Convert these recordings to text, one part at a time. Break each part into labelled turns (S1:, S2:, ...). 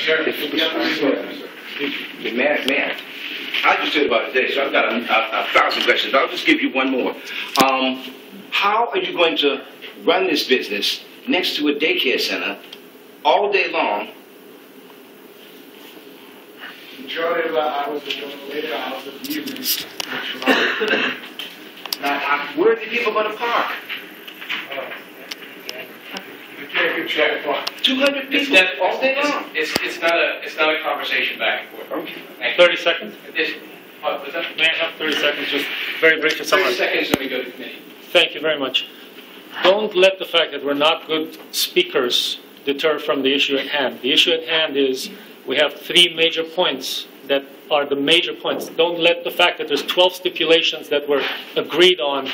S1: Chairman. Man, I just said about today, so I've got a 1,000 questions. I'll just give you one more. How are you going to run this business next to a daycare center all day long?
S2: Majority of the hours are during the later hours of the evening.
S1: Where are the people going to park?
S2: You can't get track of
S1: 200 people all day long.
S3: It's not a conversation back and forth.
S1: Okay.
S4: 30 seconds.
S3: What's that?
S4: May I have 30 seconds, just very brief to
S3: 30
S4: summarize?
S3: seconds, then we go to committee.
S4: Thank you very much. Don't let the fact that we're not good speakers deter from the issue at hand. The issue at hand is we have 3 major points that are the major points. Don't let the fact that there's 12 stipulations that were agreed on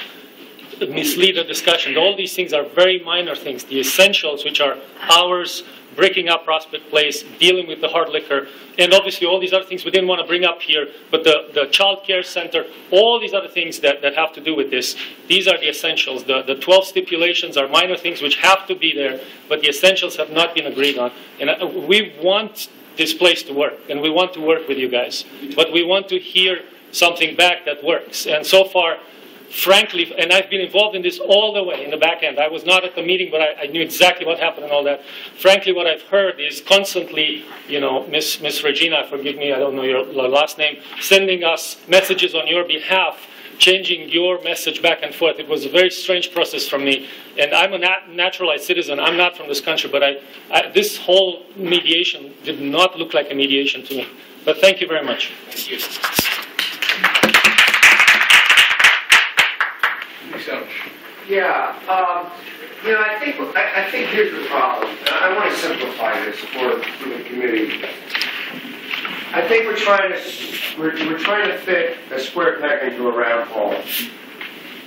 S4: mislead the discussion. All these things are very minor things. The essentials, which are hours, breaking up Prospect Place, dealing with the hard liquor, and obviously all these other things we didn't want to bring up here, but the child care center, all these other things that have to do with this, these are the essentials. The 12 stipulations are minor things which have to be there, but the essentials have not been agreed on. And we want this place to work, and we want to work with you guys, but we want to hear something back that works. And so far, frankly, and I've been involved in this all the way in the back end. I was not at the meeting, but I knew exactly what happened and all that. Frankly, what I've heard is constantly, you know, Miss Regina, forgive me, I don't know your last name, sending us messages on your behalf, changing your message back and forth. It was a very strange process for me. And I'm a naturalized citizen. I'm not from this country, but this whole mediation did not look like a mediation to me. But thank you very much.
S3: Thank you.
S5: Yeah, you know, I think here's the problem. I want to simplify this for the committee. I think we're trying to fit a square peg into a round hole.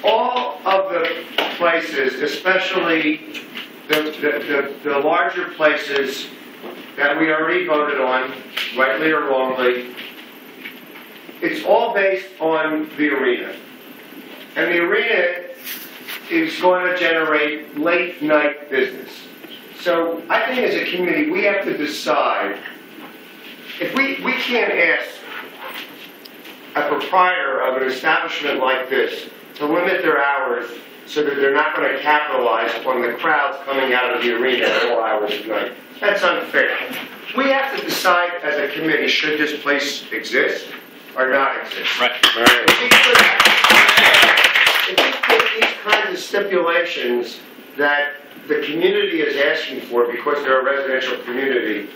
S5: All of the places, especially the larger places that we already voted on, rightly or wrongly, it's all based on the arena. And the arena is going to generate late night business. So I think as a committee, we have to decide, if we can't ask a proprietor of an establishment like this to limit their hours so that they're not going to capitalize on the crowds coming out of the arena at all hours of night. That's unfair. We have to decide as a committee, should this place exist or not exist.
S4: Right.
S5: If we put these kinds of stipulations that the community is asking for because they're a residential community,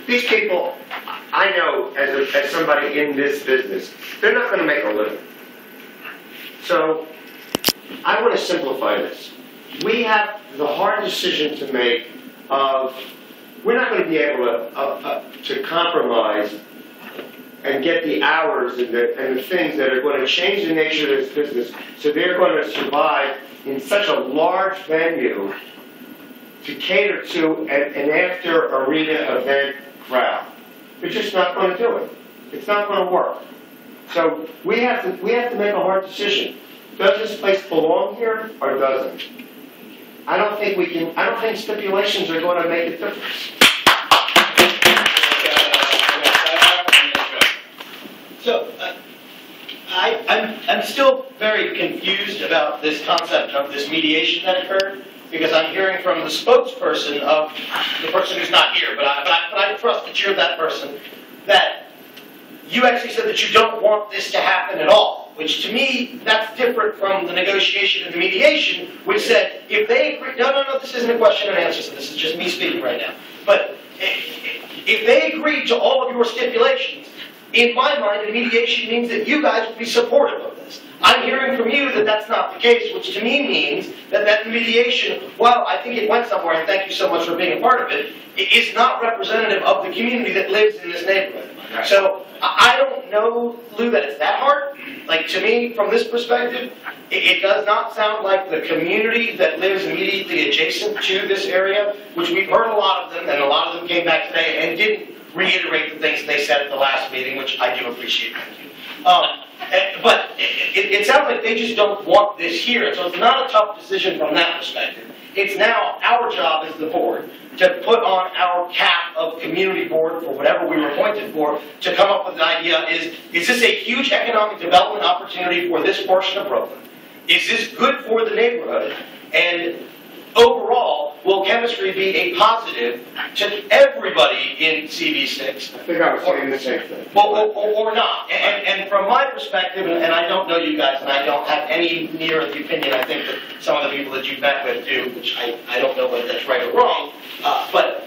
S5: these people, I know as somebody in this business, they're not going to make a living. So I want to simplify this. We have the hard decision to make of, we're not going to be able to compromise and get the hours and the things that are going to change the nature of this business so they're going to survive in such a large venue to cater to an after-arena event crowd. They're just not going to do it. It's not going to work. So we have to make a hard decision. Does this place belong here or doesn't? I don't think stipulations are going to make a difference.
S6: So, I'm still very confused about this concept of this mediation that occurred, because I'm hearing from the spokesperson of the person who's not here, but I trust that you're that person, that you actually said that you don't want this to happen at all, which to me, that's different from the negotiation and the mediation, which said, if they agree, no, this isn't a question and answer, so this is just me speaking right now, but if they agreed to all of your stipulations, in my mind, the mediation means that you guys would be supportive of this. I'm hearing from you that that's not the case, which to me means that mediation, while I think it went somewhere, and thank you so much for being a part of it, it is not representative of the community that lives in this neighborhood. So I don't know, Lou, that it's that hard. Like, to me, from this perspective, it does not sound like the community that lives immediately adjacent to this area, which we've heard a lot of them, and a lot of them came back today and didn't reiterate the things they said at the last meeting, which I do appreciate. Thank you. But it sounds like they just don't want this here, and so it's not a tough decision from that perspective. It's now our job as the board to put on our cap of community board for whatever we were appointed for to come up with an idea is this a huge economic development opportunity for this portion of Brooklyn? Is this good for the neighborhood? And overall, will chemistry be a positive to everybody in CB6?
S5: I think I was saying the same thing.
S6: Or not. And from my perspective, and I don't know you guys, and I don't have any near the opinion I think that some of the people that you've met with do, which I don't know whether that's right or wrong, but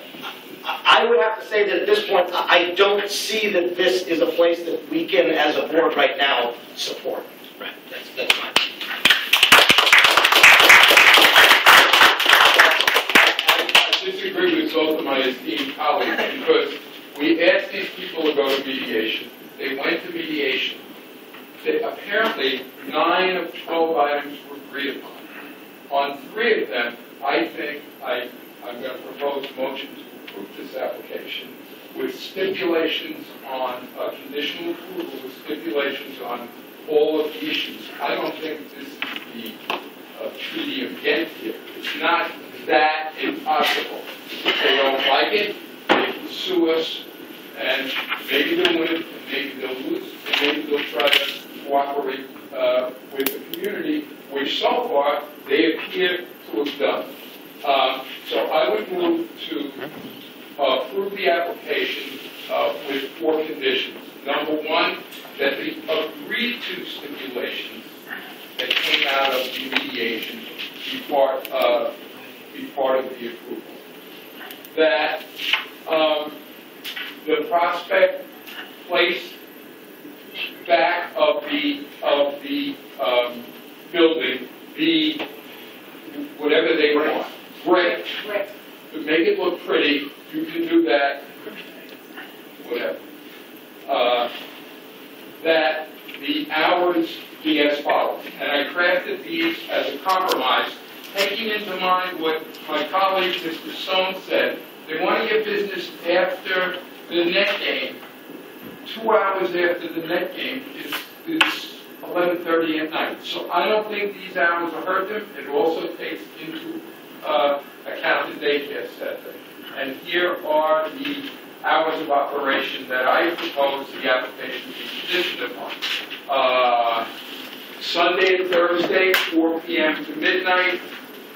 S6: I would have to say that at this point, I don't see that this is a place that we can, as a board right now, support. Right. That's fine.
S7: I disagree with both of my esteemed colleagues because we asked these people to go to mediation. They went to mediation. Apparently, 9 of 12 items were agreed upon. On 3 of them, I think I'm going to propose a motion to approve this application with stipulations on conditional approval, with stipulations on all of the issues. I don't think this is the treaty against it. It's not that impossible. If they don't like it, they can sue us, and maybe they'll win, and maybe they'll lose, and maybe they'll try to cooperate with the community, which so far they appear to have done. So I would move to approve the application with 4 conditions. Number 1, that the agreed to stipulations that came out of the mediation be part of the approval. That the prospect place back of the building be whatever they want. Great. To make it look pretty, you can do that. Whatever. That the hours be as follows. And I crafted these as a compromise, taking into mind what my colleague, Mr. Stone, said. They want to get business after the net game. 2 hours after the net game is 11:30 at night. So I don't think these hours will hurt them. It also takes into account the daycare center. And here are the hours of operation that I propose the application be conditioned upon. Sunday and Thursday, 4 p.m. to midnight.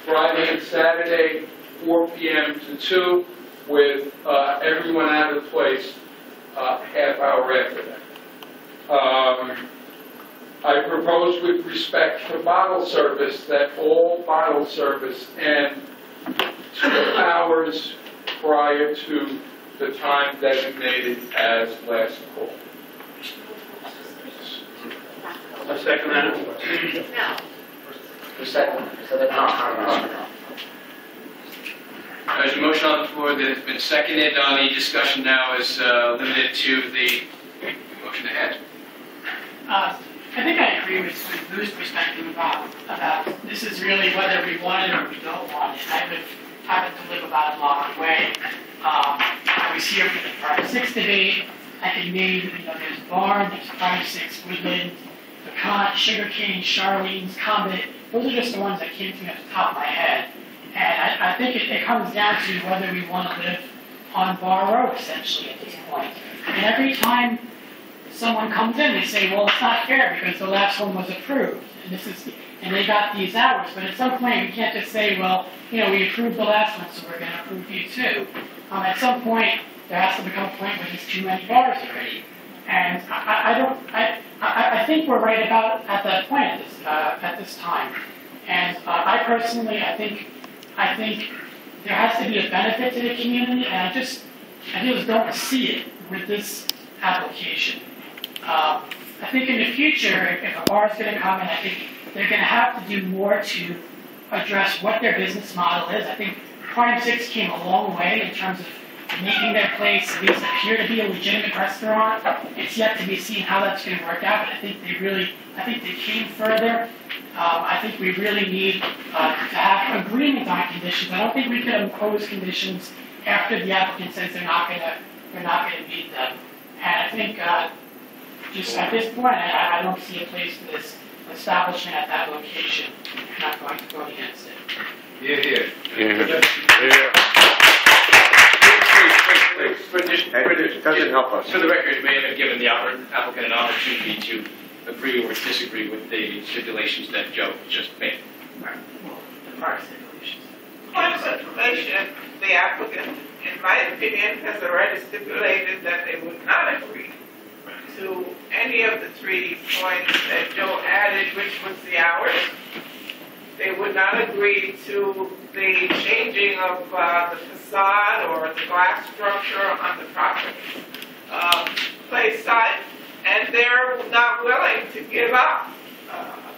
S7: Friday and Saturday, 4 p.m. to 2, with everyone out of place half hour after that. I propose with respect to bottle service that all bottle service end 2 hours prior to the time designated as last call.
S3: A second that?
S8: No.
S6: The second, so that
S3: There's a motion on the floor that has been seconded. The discussion now is limited to the motion ahead.
S8: I think I agree with Lou's perspective about this is really whether we want it or we don't want it. I would happen to live about a block away. I was here for the 5-6 debate. I can name, there's Barn, there's 5-6 Woodland, Pecan, Sugarcane, Charlene's, Comet. Those are just the ones that came to me off the top of my head. And I think it comes down to whether we want to live on Bar Road, essentially, at this point. And every time someone comes in, they say, well, it's not fair because the last one was approved. And they got these hours. But at some point, we can't just say, well, we approved the last one, so we're going to approve you too. At some point, there has to become a point where there's too many bars already. And I think we're right about at that point at this time. And I personally, I think there has to be a benefit to the community, and I just don't see it with this application. I think in the future, if a bar is going to come in, I think they're going to have to do more to address what their business model is. I think Prime 6 came a long way in terms of making their place at least appear to be a legitimate restaurant. It's yet to be seen how that's going to work out, but I think they came further. I think we really need to have agreement on conditions. I don't think we can impose conditions after the applicant says they're not going to meet them. And I think just at this point, I don't see a place for this establishment at that location. I'm not going to vote against it.
S1: Yeah.
S7: Please.
S5: it doesn't help us.
S3: For the record, may have given the applicant an opportunity to agree or disagree with the stipulations that Joe just made.
S8: Our stipulations.
S9: Point of information, the applicant, in my opinion, has already stipulated that they would not agree to any of the 3 points that Joe added, which was the hours. They would not agree to the changing of the facade or the glass structure on the property place side, and they're not willing to give up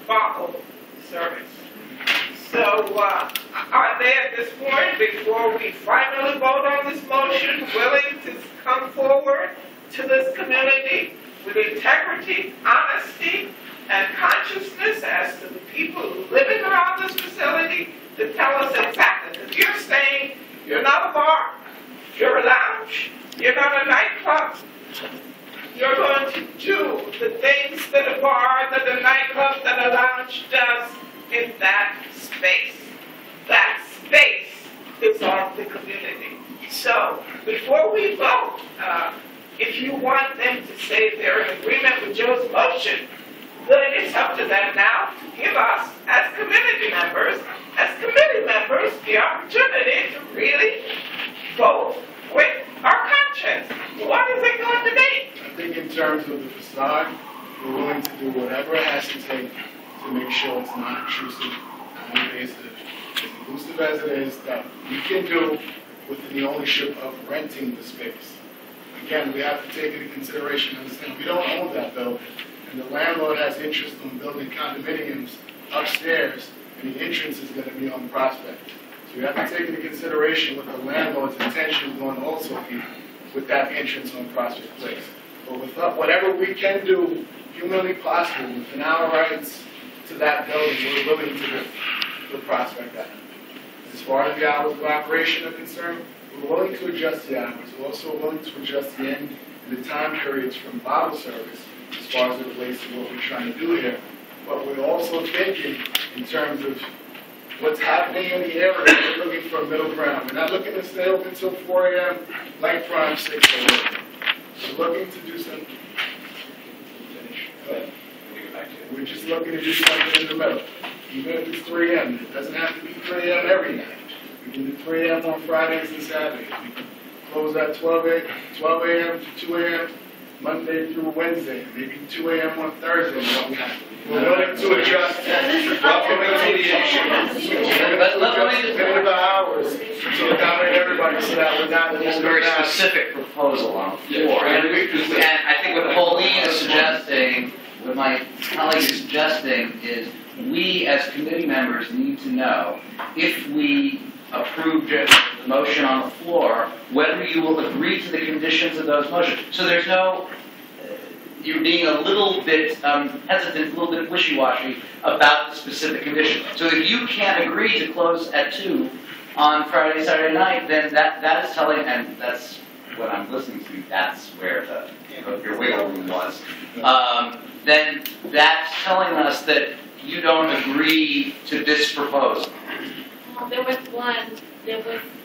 S9: bottle service. So are they at this point, before we finally vote on this motion, willing to come forward to this community with integrity, honesty, and consciousness as to the people living around this facility to tell us exactly? Because you're saying you're not a bar, you're a lounge, you're not a nightclub. You're going to do the things that a bar, that a nightclub, that a lounge does in that space. That space is of the community. So before we vote, if you want them to say they're in agreement with Joe's motion, then it's up to them now to give us, as community members, the opportunity to really vote with our conscience. What is it going to be?
S2: I think in terms of the facade, we're willing to do whatever it has to take to make sure it's not intrusive, non-invasive, as inclusive as it is, that we can do within the ownership of renting the space. Again, we have to take into consideration, understand, we don't own that building, and the landlord has interest in building condominiums upstairs, and the entrance is going to be on Prospect. So we have to take into consideration what the landlord's intention is going to also be with that entrance on Prospect Place. But with whatever we can do humanly possible within our rights to that building, we're willing to do the Prospect Act. As far as the hours of operation are concerned, we're willing to adjust the hours. We're also willing to adjust the end and the time periods from bottle service as far as it relates to what we're trying to do here. But we're also thinking in terms of what's happening in the area. We're looking for a middle ground. We're not looking to stay open until 4 a.m., like prime 6 a.m. We're looking to do something. We're just looking to do something in the middle. Even if it's 3 a.m., it doesn't have to be 3 a.m. every night. We can do 3 a.m. on Fridays and Saturdays. We can close at 12 a.m. to 2 a.m. Monday through Wednesday, maybe 2 a.m. on Thursday. We're willing to adjust. Limit the hours to accommodate everybody so that we're not.
S10: It's a very specific proposal on the floor. And I think what Pauline is suggesting, what my colleague is suggesting, is we as committee members need to know if we approve the motion on the floor, whether you will agree to the conditions of those motions. So there's no, you're being a little bit hesitant, a little bit wishy-washy about the specific condition. So if you can't agree to close at 2 on Friday, Saturday night, then that is telling, and that's what I'm listening to, that's where your wiggle room was. Then that's telling us that you don't agree to this proposal.
S11: There was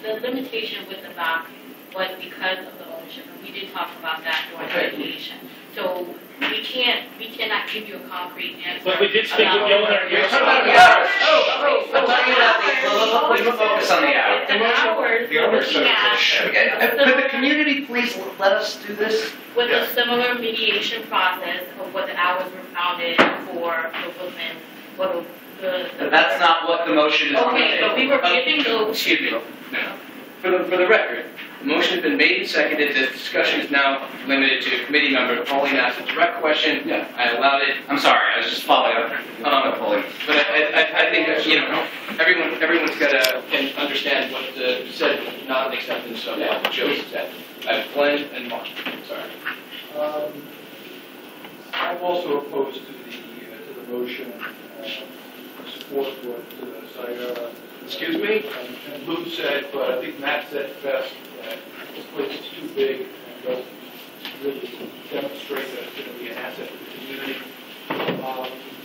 S11: the limitation with the back was because of the ownership, and we did talk about that during the mediation. So we cannot give you a concrete answer.
S4: But we did speak with the owner.
S10: You're talking about the hours. I'm talking about let's focus on the hours.
S11: The hours we're looking at.
S10: Could the community please let us do this?
S11: With a similar mediation process of what the hours were founded for the women,
S10: But that's not what the motion is.
S11: Okay, but we were giving those.
S3: Excuse me. No. For the record, the motion has been made and seconded. The discussion is now limited to committee member. Pauline asked a direct question.
S10: Yeah.
S3: I allowed it.
S10: I'm sorry, I was just following up. Pauline.
S3: But I think that, everyone's got to can understand what said was not an acceptance of what Joe said. Glenn and Mark. Sorry.
S12: I'm also opposed to the motion. Support what Sayara.
S3: Excuse me?
S12: And Lou said, but I think Matt said best that this place is too big and doesn't really demonstrate that it's going to be an asset to the community.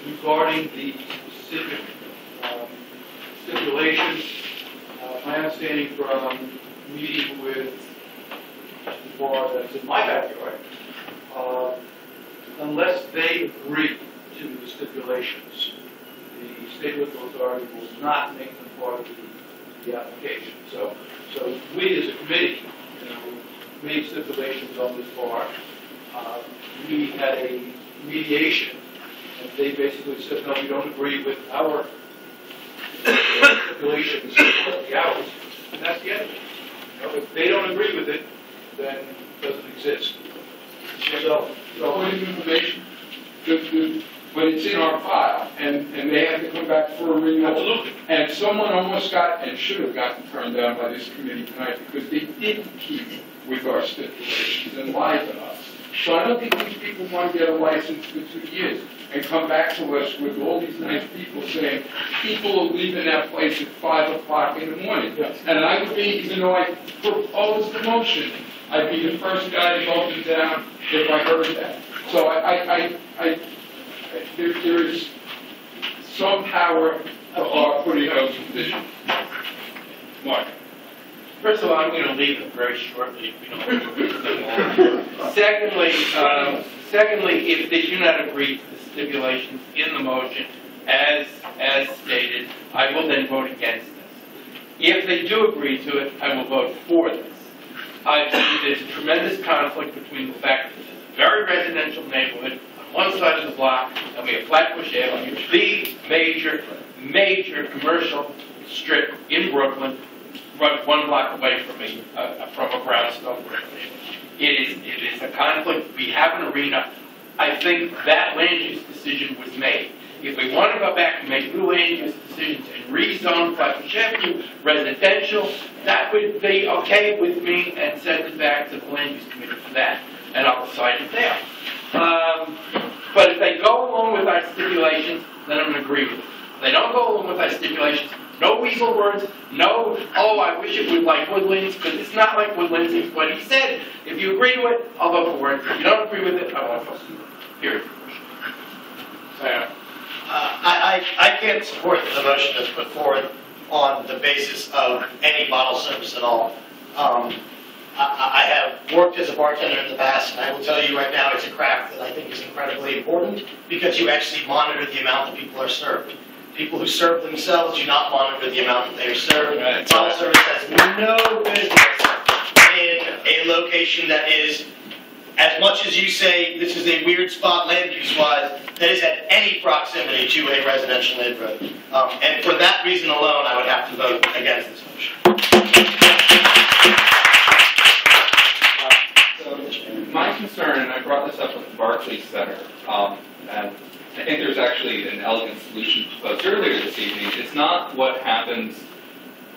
S12: Regarding the specific stipulations, my understanding from meeting with bar that's in my backyard, unless they agree to the stipulations, the state local authority will not make them part of the application. So we as a committee, made stipulations on this bar. We had a mediation, and they basically said, no, we don't agree with our stipulations for the hours, and that's the end of it. If they don't agree with it, then it doesn't exist. So
S7: point of information, but it's in our file, and they have to come back for a renewal.
S12: Absolutely.
S7: And someone almost got, and should have gotten turned down by this committee tonight, because they didn't keep with our stipulations and lied to us. So I don't think these people want to get a license for 2 years and come back to us with all these nice people saying, people are leaving that place at 5 o'clock in the morning.
S12: Yes.
S7: And I would be, even though I proposed the motion, I'd be the first guy to vote it down if I heard that. So there is some power to our putting those conditions. Mark.
S13: First of all, I'm going to leave it very shortly. Secondly, if they do not agree to the stipulations in the motion as stated, I will then vote against this. If they do agree to it, I will vote for this. I think there's a tremendous conflict between the fact that it's a very residential neighborhood on one side of the block, and we have Flatbush Avenue, the major commercial strip in Brooklyn, run 1 block away from me, from a brownstone brick. It is a conflict. We have an arena. I think that land use decision was made. If we want to go back and make new land use decisions and rezone Flatbush Avenue residential, that would be okay with me, and send it back to the land use committee for that, and I'll decide it there. But if they go along with our stipulations, then I'm going to agree with it. If they don't go along with our stipulations, no weasel words, no, oh, I wish it was like Woodlands, because it's not like Woodlands, it's what he said. If you agree to it, I'll vote for it. If you don't agree with it, I won't vote for it. Period.
S6: I can't support the motion that's put forward on the basis of any bottle service at all. I have worked as a bartender in the past, and I will tell you right now, it's a craft that I think is incredibly important, because you actually monitor the amount that people are served. People who serve themselves do not monitor the amount that they are served. Bottle service has no business in a location that is, as much as you say this is a weird spot land use-wise, that is at any proximity to a residential neighborhood. And for that reason alone, I would have to vote against this motion.
S14: My concern, and I brought this up with the Barclays Center, and I think there's actually an elegant solution proposed earlier this evening. It's not what happens,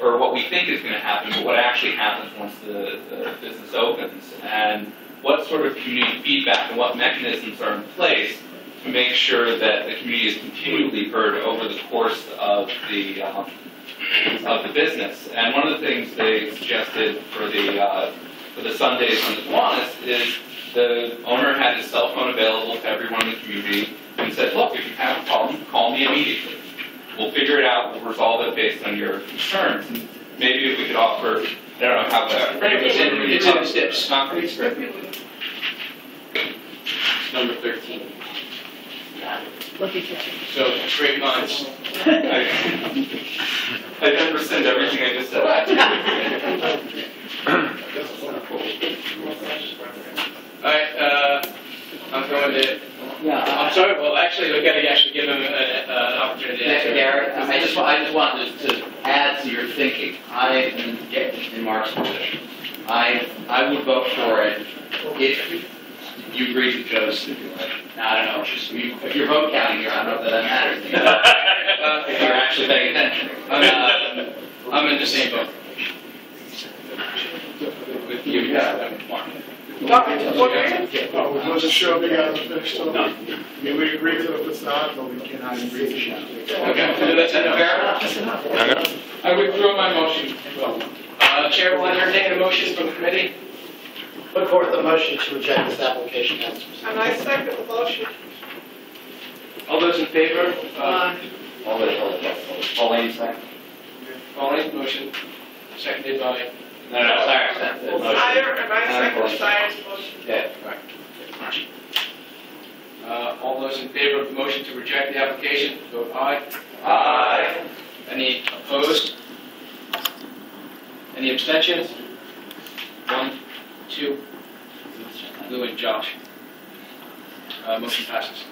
S14: or what we think is going to happen, but what actually happens once the business opens, and what sort of community feedback and what mechanisms are in place to make sure that the community is continually heard over the course of the business. And one of the things they suggested for the Sundays on the Kiwanis is the owner had his cell phone available to everyone in the community and said, look, if you have a problem, call me immediately. We'll figure it out, we'll resolve it based on your concerns. And maybe if we could offer, I don't know how that...
S3: It's in the steps.
S14: Not pretty strict.
S3: Number 13.
S11: Looking for change.
S3: So, straight lines.
S14: I can rescind everything I just said.
S3: Alright, I'm going to... I'm sorry, well, actually, we're going to actually give him an opportunity to answer.
S10: Gary, I just wanted to add to your thinking. I am in Mark's position. I would vote for it if you agree to Joe's stipulation. Now, I don't know, if you're vote counting here, I don't know if that matters to you. If you're actually paying attention.
S3: I'm in the same boat. With you, yeah, Mark.
S2: We wasn't sure we got to finish till I mean, we agree to the facade, but we cannot agree to shop.
S3: Okay, that's fair.
S7: I withdraw my motion.
S3: Chair will entertain a motion from the committee.
S6: Put forth the motion to reject this application as presented.
S9: And I second the motion.
S3: All those in favor?
S10: Pauline, second.
S3: Pauline, motion seconded by...
S10: No, sorry.
S9: Higher, and I second. science motion.
S3: Yeah, right. All those in favor of the motion to reject the application, vote aye.
S10: Aye.
S3: Any opposed? Any abstentions? 1, 2, Lou and Josh. Motion passes.